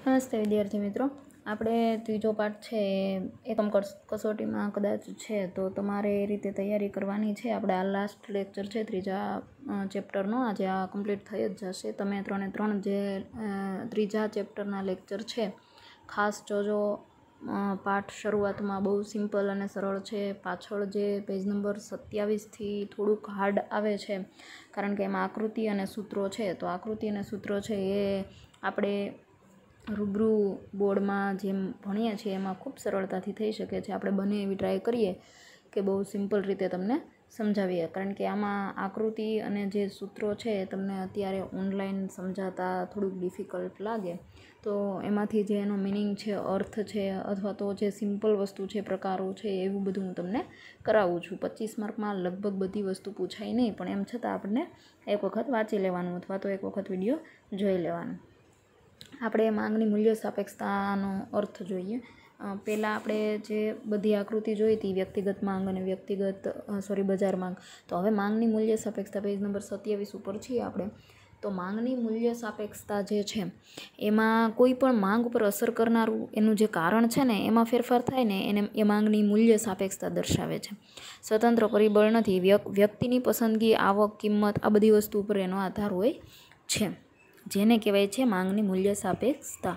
નમસ્તે વિદ્યાર્થી મિત્રો, આપણે ત્રીજો પાઠ છે એકમ કસોટીમાં કદાચ છે તો તમારે એ રીતે તૈયારી કરવાની છે. આપણે આ લાસ્ટ લેક્ચર છે ત્રીજા ચેપ્ટરનો, આજે આ કમ્પ્લીટ થઈ જ જશે. તમે 3 જે ત્રીજા ચેપ્ટરના લેક્ચર છે ખાસ જોજો. પાઠ શરૂઆતમાં બહુ સિમ્પલ અને સરળ છે, પાછળ જે પેજ નંબર 27થી થોડુંક હાર્ડ આવે છે કારણ કે એમાં આકૃતિ અને સૂત્રો છે. તો આકૃતિ અને સૂત્રો છે એ આપણે રૂબરૂ બોર્ડમાં જેમ ભણીએ છીએ એમાં ખૂબ સરળતાથી થઈ શકે છે. આપણે બને એવી ટ્રાય કરીએ કે બહુ સિમ્પલ રીતે તમને સમજાવીએ, કારણ કે આમાં આકૃતિ અને જે સૂત્રો છે એ તમને અત્યારે ઓનલાઈન સમજાતા થોડુંક ડિફિકલ્ટ લાગે તો એમાંથી જે એનો મિનિંગ છે, અર્થ છે, અથવા તો જે સિમ્પલ વસ્તુ છે, પ્રકારો છે, એવું બધું હું તમને કરાવું છું. 25 માર્કમાં લગભગ બધી વસ્તુ પૂછાય નહીં, પણ એમ છતાં આપણને એક વખત વાંચી લેવાનું અથવા તો એક વખત વિડીયો જોઈ લેવાનું. આપણે માંગની મૂલ્ય સાપેક્ષતાનો અર્થ જોઈએ. પહેલાં આપણે જે બધી આકૃતિ જોઈ હતી વ્યક્તિગત માંગ અને બજાર માંગ. તો હવે માંગની મૂલ્ય સાપેક્ષતા પેજ નંબર 27 ઉપર છીએ આપણે. તો માંગની મૂલ્ય સાપેક્ષતા જે છે એમાં કોઈ પણ માંગ પર અસર કરનારું એનું જે કારણ છે ને એમાં ફેરફાર થાય ને એને એ માંગની મૂલ્ય સાપેક્ષતા દર્શાવે છે. સ્વતંત્ર પરિબળ નથી, વ્યક્તિની પસંદગી, આવક, કિંમત આ બધી વસ્તુ ઉપર એનો આધાર હોય છે, જેને કહેવાય છે માંગની મૂલ્ય સાપેક્ષતા.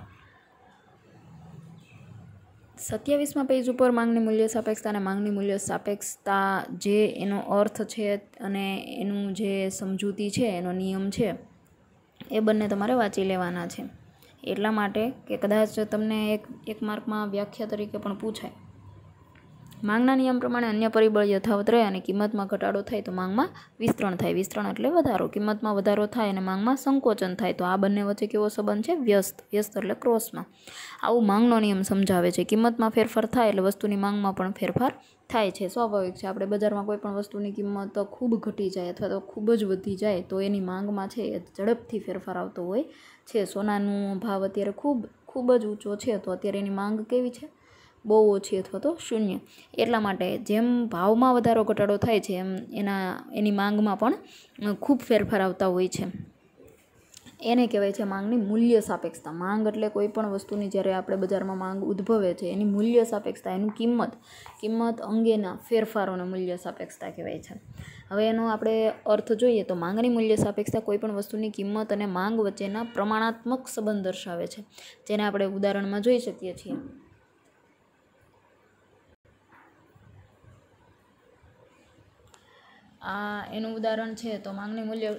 27મા પેજ ઉપર માંગની મૂલ્ય સાપેક્ષતા અને માંગની મૂલ્ય સાપેક્ષતા જે એનો અર્થ છે અને એનું જે સમજૂતી છે, એનો નિયમ છે, એ બંને તમારે વાંચી લેવાના છે. એટલા માટે કે કદાચ તમને એક માર્કમાં વ્યાખ્યા તરીકે પણ પૂછાય. માંગના નિયમ પ્રમાણે અન્ય પરિબળ યથાવત રહે અને કિંમતમાં ઘટાડો થાય તો માંગમાં વિસ્તરણ થાય. વિસ્તરણ એટલે વધારો. કિંમતમાં વધારો થાય અને માંગમાં સંકોચન થાય. તો આ બંને વચ્ચે કેવો સંબંધ છે? વ્યસ્ત. વ્યસ્ત એટલે ક્રોસમાં. આવું માંગનો નિયમ સમજાવે છે. કિંમતમાં ફેરફાર થાય એટલે વસ્તુની માંગમાં પણ ફેરફાર થાય છે. સ્વાભાવિક છે. આપણે બજારમાં કોઈ પણ વસ્તુની કિંમત ખૂબ ઘટી જાય અથવા તો ખૂબ જ વધી જાય તો એની માંગમાં છે એ ઝડપથી ફેરફાર આવતો હોય છે. સોનાનો ભાવ અત્યારે ખૂબ જ ઊંચો છે તો અત્યારે એની માંગ કેવી છે? બહુ ઓછી અથવા તો શૂન્ય. એટલા માટે જેમ ભાવમાં વધારો ઘટાડો થાય છે એમ એની માંગમાં પણ ખૂબ ફેરફાર આવતા હોય છે. એને કહેવાય છે માંગની મૂલ્ય સાપેક્ષતા. માંગ એટલે કોઈ પણ વસ્તુની જ્યારે આપણે બજારમાં માંગ ઉદ્ભવે છે એની મૂલ્ય સાપેક્ષતા, એનું કિંમત અંગેના ફેરફારોને મૂલ્ય સાપેક્ષતા કહેવાય છે. હવે એનો આપણે અર્થ જોઈએ તો માંગની મૂલ્ય સાપેક્ષતા કોઈ પણ વસ્તુની કિંમત અને માંગ વચ્ચેના પ્રમાણાત્મક સંબંધ દર્શાવે છે, જેને આપણે ઉદાહરણમાં જોઈ શકીએ છીએ. આ એનું ઉદાહરણ છે તો માંગની મૂલ્ય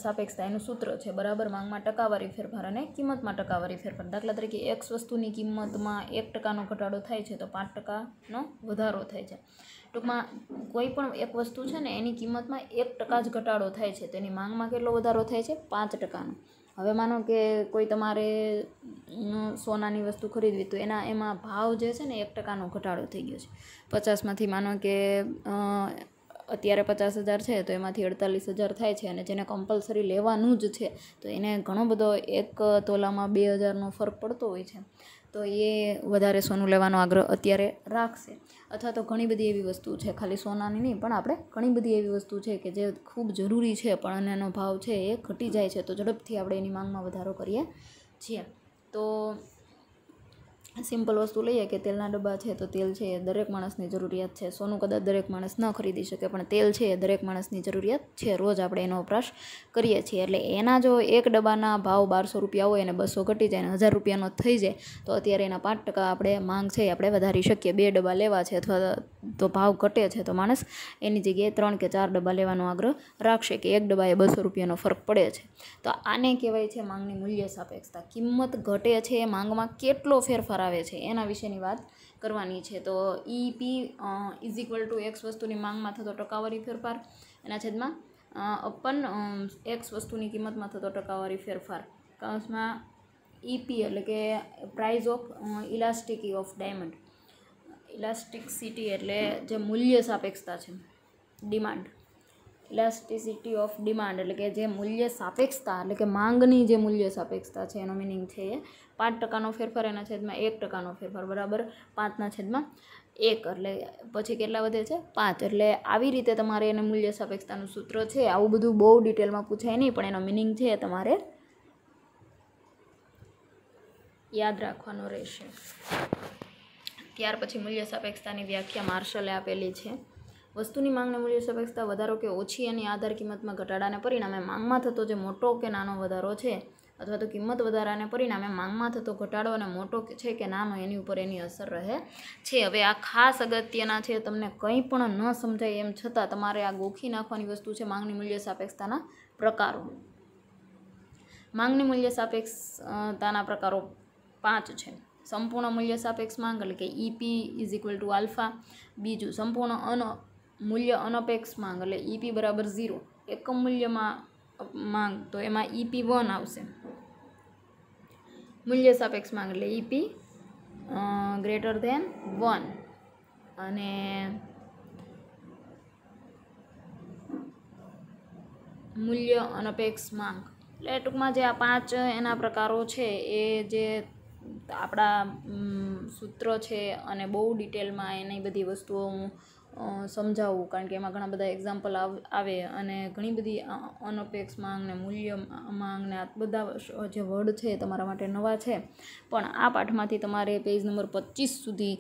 સાપેક્ષતા એનું સૂત્ર છે બરાબર માંગમાં ટકાવારી ફેરફાર અને કિંમતમાં ટકાવારી ફેરફાર. દાખલા તરીકે X વસ્તુની કિંમતમાં 1% ઘટાડો થાય છે તો 5%નો વધારો થાય છે. ટૂંકમાં કોઈ પણ એક વસ્તુ છે ને એની કિંમતમાં 1% જ ઘટાડો થાય છે તો એની માંગમાં કેટલો વધારો થાય છે? 5%નો. હવે માનો કે કોઈ તમારે સોનાની વસ્તુ ખરીદવી તો એમાં ભાવ જે છે ને 1%નો ઘટાડો થઈ ગયો છે. 50માંથી માનો કે અત્યારે 50,000 છે તો એમાંથી 48,000 થાય છે અને જેને કમ્પલસરી લેવાનું જ છે તો એને ઘણો બધો 1 તોલામાં 2,000નો ફરક પડતો હોય છે તો એ વધારે સોનું લેવાનો આગ્રહ અત્યારે રાખશે. અથવા તો ઘણી બધી એવી વસ્તુ છે, ખાલી સોનાની નહીં પણ આપણે ઘણી બધી એવી વસ્તુ છે કે જે ખૂબ જરૂરી છે પણ એનો ભાવ છે એ ઘટી જાય છે તો ઝડપથી આપણે એની માંગમાં વધારો કરીએ છીએ. તો સિમ્પલ વસ્તુ લઈએ કે તેલના ડબ્બા છે તો તેલ છે એ દરેક માણસની જરૂરિયાત છે. સોનું કદાચ દરેક માણસ ન ખરીદી શકે પણ તેલ છે એ દરેક માણસની જરૂરિયાત છે. રોજ આપણે એનો વપરાશ કરીએ છીએ. એટલે એના જો એક ડબ્બાના ભાવ 1200 રૂપિયા હોય અને 200 ઘટી જાય અને 1000 રૂપિયાનો થઈ જાય તો અત્યારે એના 5% આપણે માંગ છે આપણે વધારી શકીએ. 2 ડબ્બા લેવા છે અથવા તો ભાવ ઘટે છે તો માણસ એની જગ્યાએ 3 કે 4 ડબ્બા લેવાનો આગ્રહ રાખશે કે એક ડબ્બાએ 200 રૂપિયાનો ફરક પડે છે. તો આને કહેવાય છે માંગની મૂલ્ય સાપેક્ષતા. કિંમત ઘટે છે, માંગમાં કેટલો ફેરફાર આવે છે એના વિશેની વાત કરવાની છે. તો EP = X વસ્તુની માંગમાં થતો ટકાવારી ફેરફાર એના છેદમાં અપન X વસ્તુની કિંમતમાં થતો ટકાવારી ફેરફાર. કૌંસમાં EP એટલે કે price of elasticity of diamond. Elasticity એટલે જે મૂલ્ય સાપેક્ષતા છે, ડિમાન્ડ. ઇલાસ્ટિસિટી ઓફ ડિમાન્ડ એટલે કે જે મૂલ્ય સાપેક્ષતા એટલે કે માંગની જે મૂલ્ય સાપેક્ષતા છે એનો મિનિંગ છે એ 5%નો ફેરફાર એના છેદમાં 1%નો ફેરફાર બરાબર 5/1. એટલે પછી કેટલા વધે છે? 5. એટલે આવી રીતે તમારે એને મૂલ્ય સાપેક્ષતાનું સૂત્ર છે. આવું બધું બહુ ડિટેલમાં પૂછાય નહીં પણ એનો મિનિંગ છે તમારે યાદ રાખવાનો રહેશે. ત્યાર પછી મૂલ્ય સાપેક્ષતાની વ્યાખ્યા માર્શલે આપેલી છે. વસ્તુની માંગને મૂલ્ય સાપેક્ષતા વધારો કે ઓછી એની આધાર કિંમતમાં ઘટાડાને પરિણામે માંગમાં થતો જે મોટો કે નાનો વધારો છે અથવા તો કિંમત વધારાને પરિણામે માંગમાં થતો ઘટાડો અને મોટો છે કે નાનો એની ઉપર એની અસર રહે છે. હવે આ ખાસ અગત્યના છે. તમને કંઈ પણ ન સમજાય એમ છતાં તમારે આ ગોખી નાખવાની વસ્તુ છે માંગની મૂલ્ય સાપેક્ષતાના પ્રકારો. માંગની મૂલ્ય સાપેક્ષતાના પ્રકારો 5 છે. સંપૂર્ણ મૂલ્ય સાપેક્ષ માંગ એટલે કે EP = આલ્ફા. બીજું સંપૂર્ણ મૂલ્ય અનપેક્ષ માંગ એટલે EP = 0. એકમ મૂલ્યમાં માંગ તો એમાં EP 1 આવશે. મૂલ્ય સાપેક્ષ માંગ એટલે EP > 1 અને મૂલ્ય અનપેક્ષ માંગ એટલે ટૂંકમાં જે આ 5 એના પ્રકારો છે એ જે આપણા સૂત્ર છે અને બહુ ડિટેલમાં એની બધી વસ્તુઓ હું સમજાવું, કારણ કે એમાં ઘણા બધા એક્ઝામ્પલ આવે અને ઘણી બધી અનપેક્ષ માંગ ને મૂલ્ય માંગ ને આ બધા જે વર્ડ છે તમારા માટે નવા છે. પણ આ પાઠમાંથી તમારે પેજ નંબર 25 સુધી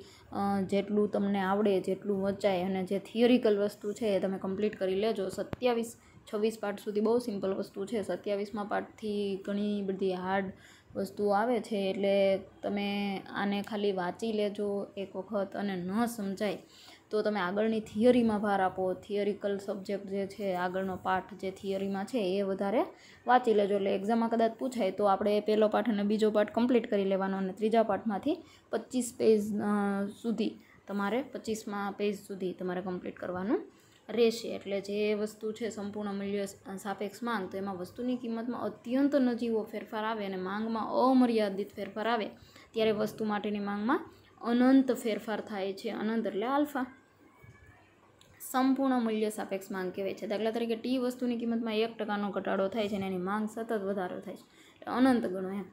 જેટલું તમને આવડે, જેટલું વચાય અને જે થિયરિકલ વસ્તુ છે એ તમે કમ્પ્લીટ કરી લેજો. 27-26 પાઠ સુધી બહુ સિમ્પલ વસ્તુ છે. 27મા પાઠથી ઘણી બધી હાર્ડ વસ્તુઓ આવે છે, એટલે તમે આને ખાલી વાંચી લેજો એક વખત અને ન સમજાય તો તમે આગળની થિયરીમાં ભાર આપો. થિયરિકલ સબ્જેક્ટ જે છે, આગળનો પાઠ જે થિયરીમાં છે એ વધારે વાંચી લેજો. એટલે એક્ઝામમાં કદાચ પૂછાય તો આપણે પહેલો પાઠ અને બીજો પાઠ કમ્પ્લીટ કરી લેવાનો અને ત્રીજા પાઠમાંથી 25 પેજ સુધી તમારે 25મા પેજ સુધી તમારે કમ્પ્લીટ કરવાનું રહેશે. એટલે જે વસ્તુ છે સંપૂર્ણ મૂલ્ય સાપેક્ષ માંગ, તો એમાં વસ્તુની કિંમતમાં અત્યંત નજીવો ફેરફાર આવે અને માંગમાં અમર્યાદિત ફેરફાર આવે ત્યારે વસ્તુ માટેની માંગમાં અનંત ફેરફાર થાય છે. અનંત એટલે આલ્ફા. સંપૂર્ણ મૂલ્ય સાપેક્ષ માંગ કહેવાય છે. દાખલા તરીકે ટી વસ્તુની કિંમતમાં 1%નો ઘટાડો થાય છે અને એની માંગ સતત વધારો થાય છે, અનંત ગણો એમ.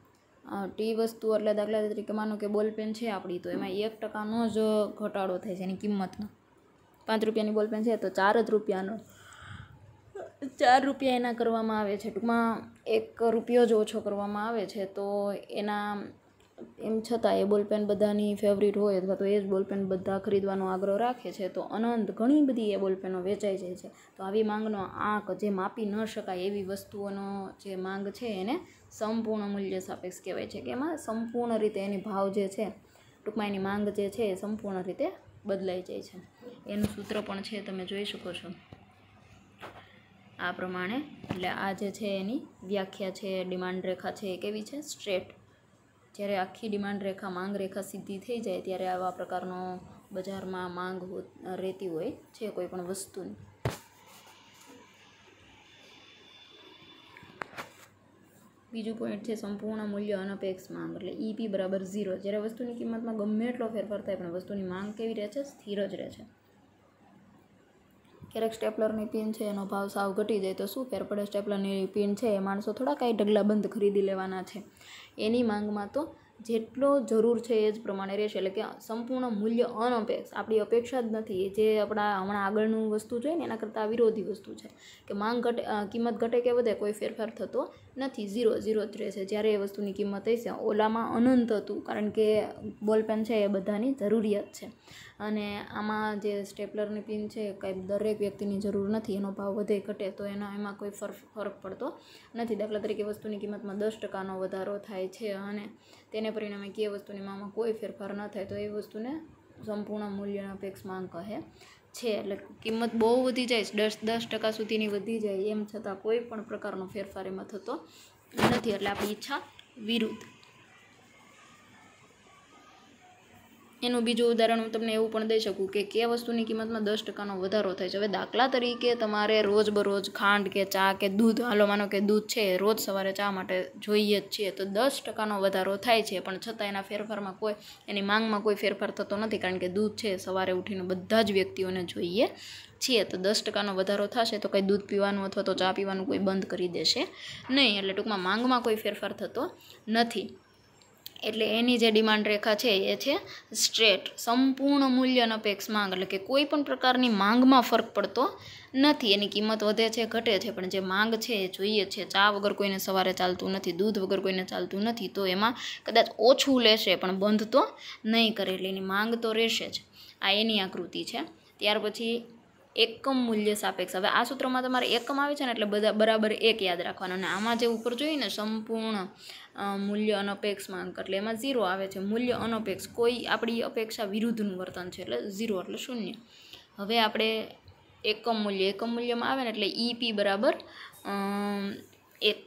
ટી વસ્તુ એટલે દાખલા તરીકે માનો કે બોલપેન છે આપણી, તો એમાં 1%નો જ ઘટાડો થાય છે એની કિંમતમાં. 5 રૂપિયાની બોલપેન છે તો 4 જ રૂપિયાનો 4 રૂપિયા એના કરવામાં આવે છે. ટૂંકમાં 1 રૂપિયો જ ઓછો કરવામાં આવે છે. તો એના એમ છતાં એ બોલપેન બધાની ફેવરિટ હોય અથવા તો એ જ બોલપેન બધા ખરીદવાનો આગ્રહ રાખે છે, તો અનંત ઘણી બધી એ બોલપેનો વેચાઈ જાય છે. તો આવી માંગનો આંક જે માપી ન શકાય એવી વસ્તુઓનો જે માંગ છે એને સંપૂર્ણ મૂલ્ય સાપેક્ષ કહેવાય છે, કે એમાં સંપૂર્ણ રીતે એની ભાવ જે છે, ટૂંકમાં એની માંગ જે છે એ સંપૂર્ણ રીતે બદલાઈ જાય છે. એનું સૂત્ર પણ છે, તમે જોઈ શકો છો આ પ્રમાણે. એટલે આ જે છે એની વ્યાખ્યા છે. ડિમાન્ડ રેખા છે એ કેવી છે? સ્ટ્રેટ. જ્યારે આખી ડિમાન્ડ રેખા, માંગ રેખા સીધી થઈ જાય ત્યારે આવા પ્રકારનો બજારમાં માંગ રહેતી હોય છે કોઈ પણ વસ્તુની. બીજું પોઈન્ટ છે સંપૂર્ણ મૂલ્ય અનપેક્ષ માંગ એટલે EP = 0. જ્યારે વસ્તુની કિંમતમાં ગમે એટલો ફેરફાર થાય પણ વસ્તુની માંગ કેવી રહે છે? સ્થિર જ રહે છે. ક્યારેક સ્ટેપલરની પિન છે એનો ભાવ સાવ ઘટી જાય તો શું ફેર પડે? સ્ટેપલરની પિન છે એ માણસો થોડા કાંઈ ઢગલા બંધ ખરીદી લેવાના છે. એની માંગમાં તો જેટલો જરૂર છે એ જ પ્રમાણે રહેશે. એટલે કે સંપૂર્ણ મૂલ્ય અનપેક્ષ, આપણી અપેક્ષા જ નથી. જે આપણા હમણાં આગળનું વસ્તુ જોઈએ ને એના કરતાં વિરોધી વસ્તુ છે કે માંગ ઘટે, કિંમત ઘટે કે વધે કોઈ ફેરફાર થતો નથી. 0 જ રહેશે. જ્યારે એ વસ્તુની કિંમત હશે, ઓલામાં અનંત હતું કારણ કે બોલપેન છે એ બધાની જરૂરિયાત છે અને આમાં જે સ્ટેપલરની પિન છે કાંઈ દરેક વ્યક્તિની જરૂર નથી. એનો ભાવ વધે ઘટે તો એમાં કોઈ ફરક પડતો નથી. દાખલા તરીકે વસ્તુની કિંમતમાં 10%નો વધારો થાય છે અને તેને પરિણામે કે વસ્તુની માંગમાં કોઈ ફેરફાર ન થાય તો એ વસ્તુને સંપૂર્ણ મૂલ્ય અનપેક્ષ માંગ કહે છે. એટલે કિંમત બહુ વધી જાય, 10% સુધીની વધી જાય, એમ છતાં કોઈ પણ પ્રકારનો ફેરફાર એમાં થતો નથી. એટલે આપણી ઈચ્છા વિરુદ્ધ. એનું બીજું ઉદાહરણ હું તમને એવું પણ દઈ શકું કે વસ્તુની કિંમતમાં 10%નો વધારો થાય છે. હવે દાખલા તરીકે તમારે રોજબરોજ ખાંડ કે ચા કે દૂધ, હાલો માનો કે દૂધ છે રોજ સવારે ચા માટે જોઈએ જ છીએ, તો 10%નો વધારો થાય છે પણ છતાં એના ફેરફારમાં કોઈ, એની માંગમાં કોઈ ફેરફાર થતો નથી કારણ કે દૂધ છે સવારે ઉઠીને બધા જ વ્યક્તિઓને જોઈએ છીએ. તો 10%નો વધારો થશે તો કંઈ દૂધ પીવાનું અથવા તો ચા પીવાનું કોઈ બંધ કરી દેશે નહીં. એટલે ટૂંકમાં માંગમાં કોઈ ફેરફાર થતો નથી. એટલે એની જે ડિમાન્ડ રેખા છે એ છે સ્ટ્રેટ, સંપૂર્ણ મૂલ્ય અનપેક્ષ માંગ, એટલે કે કોઈ પણ પ્રકારની માંગમાં ફરક પડતો નથી. એની કિંમત વધે છે ઘટે છે, પણ જે માંગ છે એ જોઈએ છે. ચા વગર કોઈને સવારે ચાલતું નથી, દૂધ વગર કોઈને ચાલતું નથી, તો એમાં કદાચ ઓછું લેશે પણ બંધ તો નહીં કરે, એટલે એની માંગ તો રહેશે જ. આ એની આકૃતિ છે. ત્યાર પછી એકમ મૂલ્ય સાપેક્ષ. હવે આ સૂત્રમાં તમારે એકમ આવે છે ને એટલે બધા બરાબર એક યાદ રાખવાનું, અને આમાં જે ઉપર જોઈએ ને સંપૂર્ણ મૂલ્ય અનપેક્ષ માંગ, એટલે એમાં 0 આવે છે. મૂલ્ય અનપેક્ષ, કોઈ આપણી અપેક્ષા વિરુદ્ધનું વર્તન છે, એટલે 0 એટલે શૂન્ય. હવે આપણે એકમ મૂલ્યમાં આવે ને એટલે EP બરાબર 1.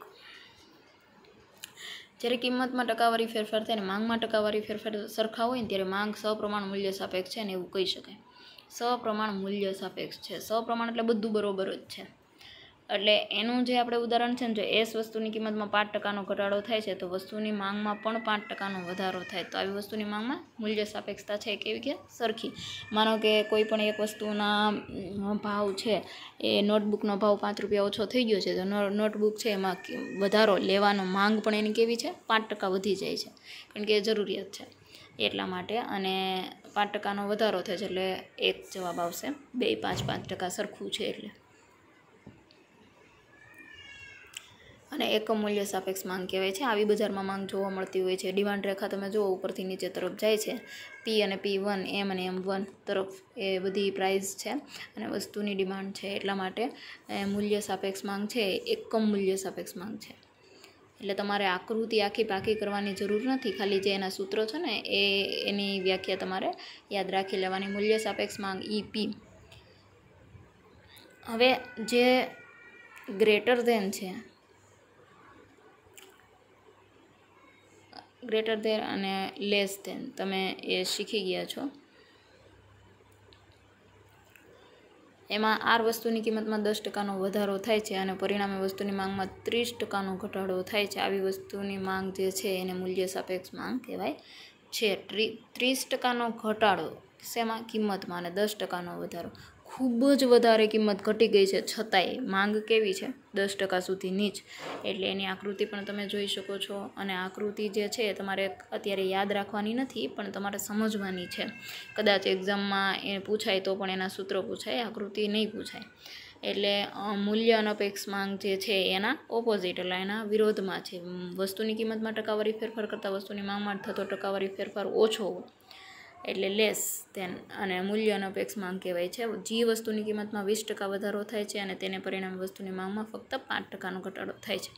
જ્યારે કિંમતમાં ટકાવારી ફેરફાર થાય ને માંગમાં ટકાવારી ફેરફાર સરખા હોય ને ત્યારે માંગ સપ્રમાણ મૂલ્ય સાપેક્ષ છે ને એવું કહી શકાય. સપ્રમાણ મૂલ્ય સાપેક્ષ છે. સપ્રમાણ એટલે બધું બરોબર જ છે. એટલે એનું જે આપણે ઉદાહરણ છે ને, જો એસ વસ્તુની કિંમતમાં 5% ઘટાડો થાય છે તો વસ્તુની માંગમાં પણ 5% વધારો થાય, તો આવી વસ્તુની માંગમાં મૂલ્ય સાપેક્ષતા છે કેવી કે સરખી. માનો કે કોઈ પણ એક વસ્તુના ભાવ છે, એ નોટબુકનો ભાવ 5 રૂપિયા ઓછો થઈ ગયો છે, તો નોટબુક છે એમાં વધારો લેવાનો માંગ પણ એની કેવી છે 5% વધી જાય છે, કારણ કે એ જરૂરિયાત છે એટલા માટે. અને 5%નો વધારો થાય છે એટલે એક જવાબ આવશે. 2, 5, 5% સરખું છે એટલે. અને એકમ મૂલ્ય સાપેક્ષ માંગ કહેવાય છે. આવી બજારમાં માંગ જોવા મળતી હોય છે. ડિમાન્ડ રેખા તમે જુઓ ઉપરથી નીચે તરફ જાય છે. P અને P1, M અને M1 તરફ એ બધી પ્રાઇસ છે અને વસ્તુની ડિમાન્ડ છે, એટલા માટે મૂલ્ય સાપેક્ષ માંગ છે એકમ મૂલ્ય સાપેક્ષ માંગ છે. એટલે તમારે આકૃતિ આખી પાકી કરવાની જરૂર નથી, ખાલી જે એના સૂત્રો છે ને એની વ્યાખ્યા તમારે યાદ રાખી લેવાની. મૂલ્ય સાપેક્ષ માંગ EP. હવે જે ગ્રેટર ધેન છે, ગ્રેટર ધેન અને લેસ ધેન તમે એ શીખી ગયા છો. એમાં આર વસ્તુની કિંમતમાં 10%નો વધારો થાય છે અને પરિણામે વસ્તુની માંગમાં 30%નો ઘટાડો થાય છે. આવી વસ્તુની માંગ જે છે એને મૂલ્ય સાપેક્ષ માંગ કહેવાય છે. 30%નો ઘટાડો શેમાં? કિંમતમાં, અને 10%નો વધારો. ખૂબ જ વધારે કિંમત ઘટી ગઈ છે છતાંય માંગ કેવી છે 10% સુધી નીચ, એટલે એની આકૃતિ પણ તમે જોઈ શકો છો. અને આકૃતિ જે છે તમારે અત્યારે યાદ રાખવાની નથી, પણ તમારે સમજવાની છે. કદાચ એક્ઝામમાં એ પૂછાય તો પણ એના સૂત્રો પૂછાય, આકૃતિ નહીં પૂછાય. એટલે મૂલ્ય અનપેક્ષ માંગ જે છે એના ઓપોઝિટ, એટલે એના વિરોધમાં છે. વસ્તુની કિંમતમાં ટકાવારી ફેરફાર કરતાં વસ્તુની માંગમાં થતો ટકાવારી ફેરફાર ઓછો હોય એટલે લેસ ધેન, અને મૂલ્ય અનપેક્ષ માંગ કહેવાય છે. જે વસ્તુની કિંમતમાં 20% વધારો થાય છે અને તેને પરિણામે વસ્તુની માંગમાં ફક્ત 5%નો ઘટાડો થાય છે,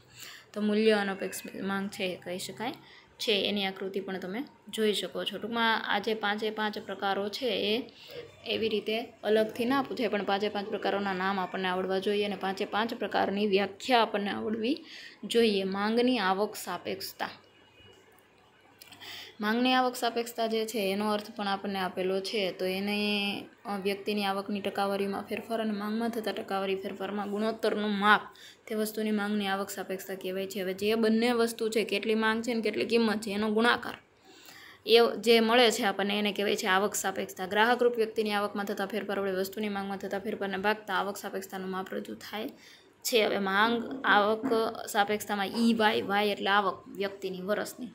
તો મૂલ્ય અનપેક્ષ માંગ છે એ કહી શકાય છે. એની આકૃતિ પણ તમે જોઈ શકો છો. ટૂંકમાં આ જે 5 પ્રકારો છે એ એવી રીતે અલગથી ના પૂછાય, પણ 5 પ્રકારોના નામ આપણને આવડવા જોઈએ અને 5 પ્રકારની વ્યાખ્યા આપણને આવડવી જોઈએ. માંગની આવક સાપેક્ષતા. માંગની આવક સાપેક્ષતા જે છે એનો અર્થ પણ આપણને આપેલો છે. તો એને વ્યક્તિની આવકની ટકાવારીમાં ફેરફાર અને માંગમાં થતા ટકાવારી ફેરફારમાં ગુણોત્તરનું માપ તે વસ્તુની માંગની આવક સાપેક્ષતા કહેવાય છે. હવે જે બંને વસ્તુ છે, કેટલી માંગ છે ને કેટલી કિંમત છે, એનો ગુણાકાર એ જે મળે છે આપણને એને કહેવાય છે આવક સાપેક્ષતા. ગ્રાહકરૂપ વ્યક્તિની આવકમાં થતા ફેરફાર વડે વસ્તુની માંગમાં થતા ફેરફારને ભાગતા આવક સાપેક્ષતાનું માપ રજૂ થાય છે. હવે માંગ આવક સાપેક્ષતામાં EY એટલે આવક વ્યક્તિની વર્ષની.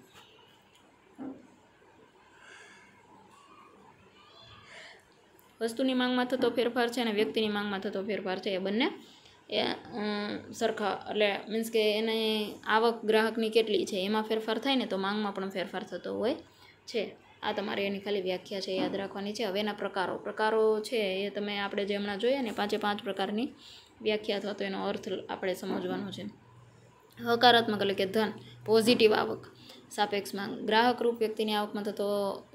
વસ્તુની માંગમાં થતો ફેરફાર છે અને વ્યક્તિની માંગમાં થતો ફેરફાર છે, એ બંને સરખા, એટલે મીન્સ કે એની આવક ગ્રાહકની કેટલી છે એમાં ફેરફાર થાય ને તો માંગમાં પણ ફેરફાર થતો હોય છે. આ તમારે એની ખાલી વ્યાખ્યા છે યાદ રાખવાની છે. હવે એના પ્રકારો છે એ તમે આપણે જે હમણાં જોઈએ ને 5 પ્રકારની વ્યાખ્યા અથવા તો એનો અર્થ આપણે સમજવાનો છે. હકારાત્મક એટલે કે ધન, પોઝિટિવ આવક સાપેક્ષ માંગ. ગ્રાહકરૂપ વ્યક્તિની આવકમાં થતો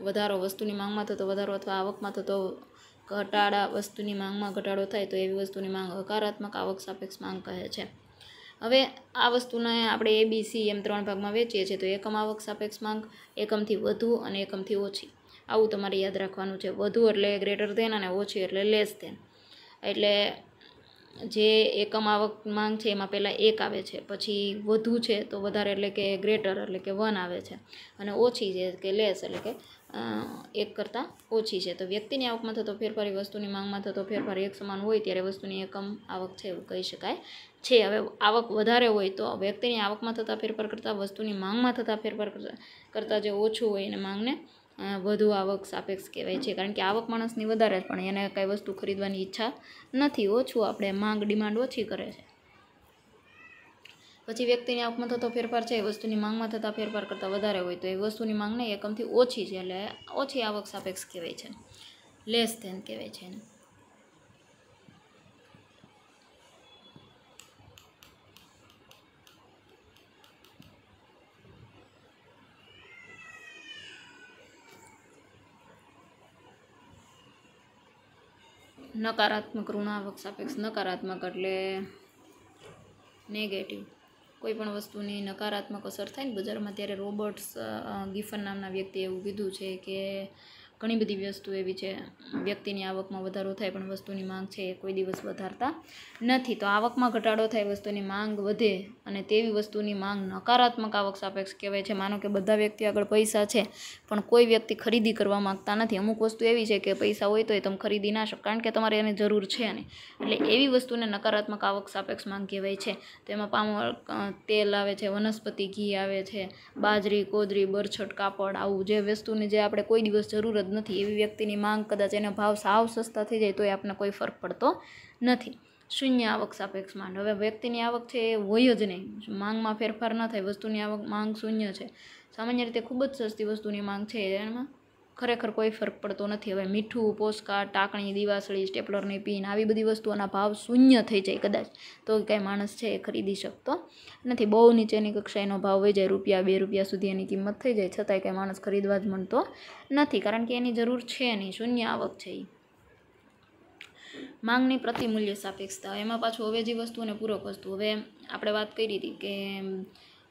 વધારો વસ્તુની માંગમાં થતો વધારો અથવા આવકમાં થતો ઘટાડા વસ્તુની માંગમાં ઘટાડો થાય તો એવી વસ્તુની માંગ હકારાત્મક આવક સાપેક્ષ માંગ કહે છે. હવે આ વસ્તુને આપણે ABC એમ 3 ભાગમાં વેચીએ છીએ. તો એકમ આવક સાપેક્ષ માંગ, એકમથી વધુ અને એકમથી ઓછી. આવું તમારે યાદ રાખવાનું છે. વધુ એટલે ગ્રેટર ધેન અને ઓછી એટલે લેસ ધેન. એટલે જે એકમ આવક માંગ છે એમાં પહેલાં 1 આવે છે, પછી વધુ છે તો વધારે એટલે કે ગ્રેટર એટલે કે 1 આવે છે, અને ઓછી છે કે લેસ એટલે કે 1 કરતાં ઓછી છે. તો વ્યક્તિની આવકમાં થતો ફેરફાર એ વસ્તુની માંગમાં થતો ફેરફાર એક સમાન હોય ત્યારે વસ્તુની એકમ આવક છે એવું કહી શકાય છે. હવે આવક વધારે હોય તો વ્યક્તિની આવકમાં થતા ફેરફાર કરતાં વસ્તુની માંગમાં થતા ફેરફાર કરતાં જે ઓછું હોય એને માંગને વધુ આવક સાપેક્ષ કહેવાય છે. કારણ કે આવક માણસની વધારે પણ એને કાંઈ વસ્તુ ખરીદવાની ઈચ્છા નથી, ઓછું આપણે માંગ ડિમાન્ડ ઓછી કરે છે. પછી વ્યક્તિની આવકમાં થતો ફેરફાર છે એ વસ્તુની માંગમાં થતા ફેરફાર કરતાં વધારે હોય તો એ વસ્તુની માંગને એકમથી ઓછી છે એટલે ઓછી આવક સાપેક્ષ કહેવાય છે, લેસ ધેન કહેવાય છે એને. નકારાત્મક ઋણ આવક સાપેક્ષ. નકારાત્મક એટલે નેગેટિવ. કોઈ પણ વસ્તુની નકારાત્મક અસર થાય ને બજારમાં, ત્યારે રોબર્ટ્સ ગિફન નામના વ્યક્તિએ એવું કીધું છે કે ઘણી બધી વસ્તુ એવી છે વ્યક્તિની આવકમાં વધારો થાય પણ વસ્તુની માંગ છે એ કોઈ દિવસ વધારતા નથી. તો આવકમાં ઘટાડો થાય વસ્તુની માંગ વધે અને તેવી વસ્તુની માંગ નકારાત્મક આવક સાપેક્ષ કહેવાય છે. માનો કે બધા વ્યક્તિ આગળ પૈસા છે પણ કોઈ વ્યક્તિ ખરીદી કરવા માગતા નથી. અમુક વસ્તુ એવી છે કે પૈસા હોય તો એ તમે ખરીદી ના શકો કારણ કે તમારે એની જરૂર છે નહીં, એટલે એવી વસ્તુને નકારાત્મક આવક સાપેક્ષ માંગ કહેવાય છે. તો એમાં પામ તેલ આવે છે, વનસ્પતિ ઘી આવે છે, બાજરી, કોદરી, બરછટ, કાપડ, આવું જે વસ્તુની જે આપણે કોઈ દિવસ જરૂર જ નથી એવી વ્યક્તિની માંગ, કદાચ એનો ભાવ સાવ સસ્તા થઈ જાય તો એ આપણને કોઈ ફરક પડતો નથી. શૂન્ય આવક સાપેક્ષ માંગ. હવે વ્યક્તિની આવક છે એ હોય જ નહીં, માંગમાં ફેરફાર ન થાય, વસ્તુની આવક માંગ શૂન્ય છે. સામાન્ય રીતે ખૂબ જ સસ્તી વસ્તુની માંગ છે એમાં ખરેખર કોઈ ફરક પડતો નથી. હવે મીઠું, પોસ્ટકાર્ડ, ટાંકણી, દિવાસળી, સ્ટેપલરની પિન, આવી બધી વસ્તુઓના ભાવ શૂન્ય થઈ જાય કદાચ તો કાંઈ માણસ છે એ ખરીદી શકતો નથી. બહુ નીચેની કક્ષાએનો ભાવ હોય જાય, ₹2 સુધી એની કિંમત થઈ જાય છતાંય કાંઈ માણસ ખરીદવા જ માંગતો નથી કારણ કે એની જરૂર છે નહીં, શૂન્ય આવક છે એ. માંગની પ્રતિમૂલ્ય સાપેક્ષતા. એમાં પાછું અવેજી વસ્તુ અને પૂરક વસ્તુ. હવે આપણે વાત કરી હતી કે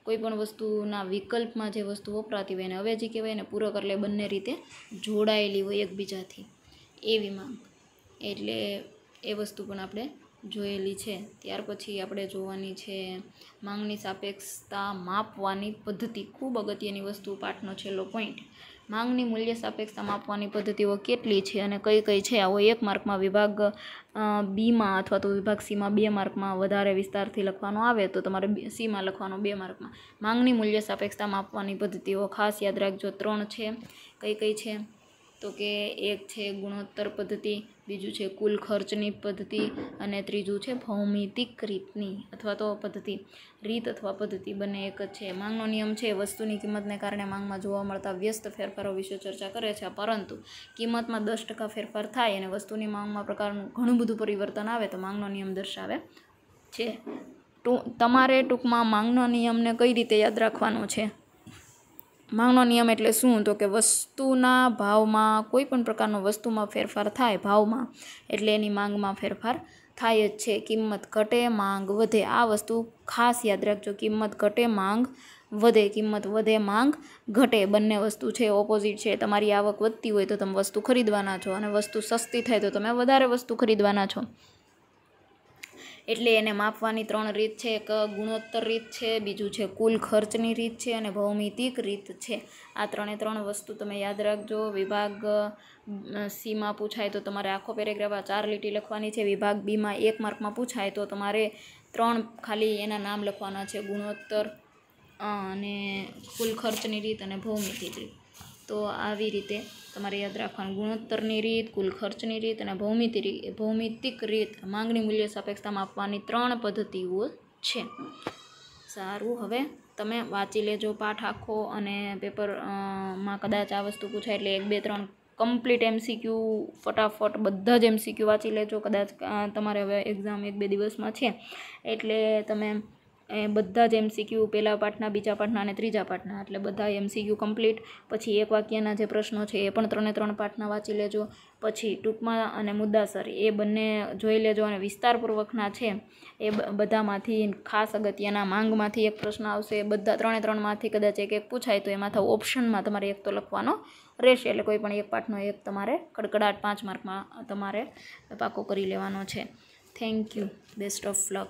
કોઈ પણ વસ્તુના વિકલ્પમાં જે વસ્તુ વપરાતી હોય એને અવેજી કહેવાય, ને પૂરક એટલે બંને રીતે જોડાયેલી હોય એકબીજાથી એવી માંગ, એટલે એ વસ્તુ પણ આપણે જોયેલી છે. ત્યાર પછી આપણે જોવાની છે માંગની સાપેક્ષતા માપવાની પદ્ધતિ. ખૂબ અગત્યની વસ્તુ, પાઠનો છેલ્લો પોઈન્ટ. માંગની મૂલ્ય સાપેક્ષતા માપવાની પદ્ધતિઓ કેટલી છે અને કઈ કઈ છે, આવો 1 માર્કમાં વિભાગ બીમાં અથવા તો વિભાગ સીમાં 2 માર્કમાં વધારે વિસ્તારથી લખવાનો આવે તો તમારે સીમાં લખવાનો 2 માર્કમાં. માંગની મૂલ્ય સાપેક્ષતા માપવાની પદ્ધતિઓ ખાસ યાદ રાખજો, 3 છે. કઈ કઈ છે તો કે એક છે ગુણોત્તર પદ્ધતિ, બીજું છે કુલ ખર્ચની પદ્ધતિ અને ત્રીજું છે ભૌમિતિક રીતની અથવા તો પદ્ધતિ. રીત અથવા પદ્ધતિ બંને એક જ છે. માંગનો નિયમ છે વસ્તુની કિંમતને કારણે માંગમાં જોવા મળતા વ્યસ્ત ફેરફારો વિશે ચર્ચા કરે છે, પરંતુ કિંમતમાં 10% ફેરફાર થાય અને વસ્તુની માંગમાં પ્રકારનું ઘણું બધું પરિવર્તન આવે તો માંગનો નિયમ દર્શાવે છે. તમારે ટૂંકમાં માંગનો નિયમને કઈ રીતે યાદ રાખવાનો છે? માંગનો નિયમ એટલે શું? તો કે વસ્તુના ભાવમાં કોઈ પણ પ્રકારનો વસ્તુમાં ફેરફાર થાય ભાવમાં એટલે એની માંગમાં ફેરફાર થાય જ છે. કિંમત ઘટે, માંગ વધે, આ વસ્તુ ખાસ યાદ રાખજો. કિંમત ઘટે, માંગ વધે, કિંમત વધે, માંગ ઘટે, બંને વસ્તુ છે ઓપોઝિટ છે. તમારી આવક વધતી હોય તો તમે વસ્તુ ખરીદવાના છો અને વસ્તુ સસ્તી થાય તો તમે વધારે વસ્તુ ખરીદવાના છો. એટલે એને માપવાની 3 રીત છે. એક ગુણોત્તર રીત છે, બીજું છે કુલ ખર્ચની રીત છે અને ભૌમિતિક રીત છે. આ 3 વસ્તુ તમે યાદ રાખજો. વિભાગ સીમાં પૂછાય તો તમારે આખો પેરેગ્રાફ 4 લીટી લખવાની છે. વિભાગ બીમાં 1 માર્કમાં પૂછાય તો તમારે 3 ખાલી એના નામ લખવાના છે, ગુણોત્તર અને કુલ ખર્ચની રીત અને ભૌમિતિક રીત. તો આવી રીતે તમારે યાદ રાખવાનું, ગુણોત્તરની રીત, કુલ ખર્ચની રીત અને ભૌમિતિક રીત માંગની મૂલ્ય સાપેક્ષતા માપવાની 3 પદ્ધતિઓ છે. સારું, હવે તમે વાંચી લેજો પાઠ આખો અને પેપરમાં કદાચ આ વસ્તુ પૂછાય એટલે 1, 2, 3 કમ્પ્લીટ MCQ ફટાફટ બધા જ MCQ વાંચી લેજો. કદાચ તમારે હવે એક્ઝામ 1-2 દિવસમાં છે એટલે તમે બધા જ MCQ પહેલા પાઠના, બીજા પાઠના અને ત્રીજા પાઠના, એટલે બધા MCQ કમ્પ્લીટ. પછી એક વાક્યના જે પ્રશ્નો છે એ પણ 3 પાઠના વાંચી લેજો. પછી ટૂંકમાં અને મુદ્દાસર એ બંને જોઈ લેજો અને વિસ્તારપૂર્વકના છે એ બધામાંથી ખાસ અગત્યના માંગમાંથી એક પ્રશ્ન આવશે. બધા 3માંથી કદાચ એક પૂછાય તો એમાં ઓપ્શનમાં તમારે એક તો લખવાનો રહેશે, એટલે કોઈ પણ એક પાઠનો એક તમારે કડકડાટ 5 માર્કમાં તમારે પાકો કરી લેવાનો છે. Thank you. Best of luck.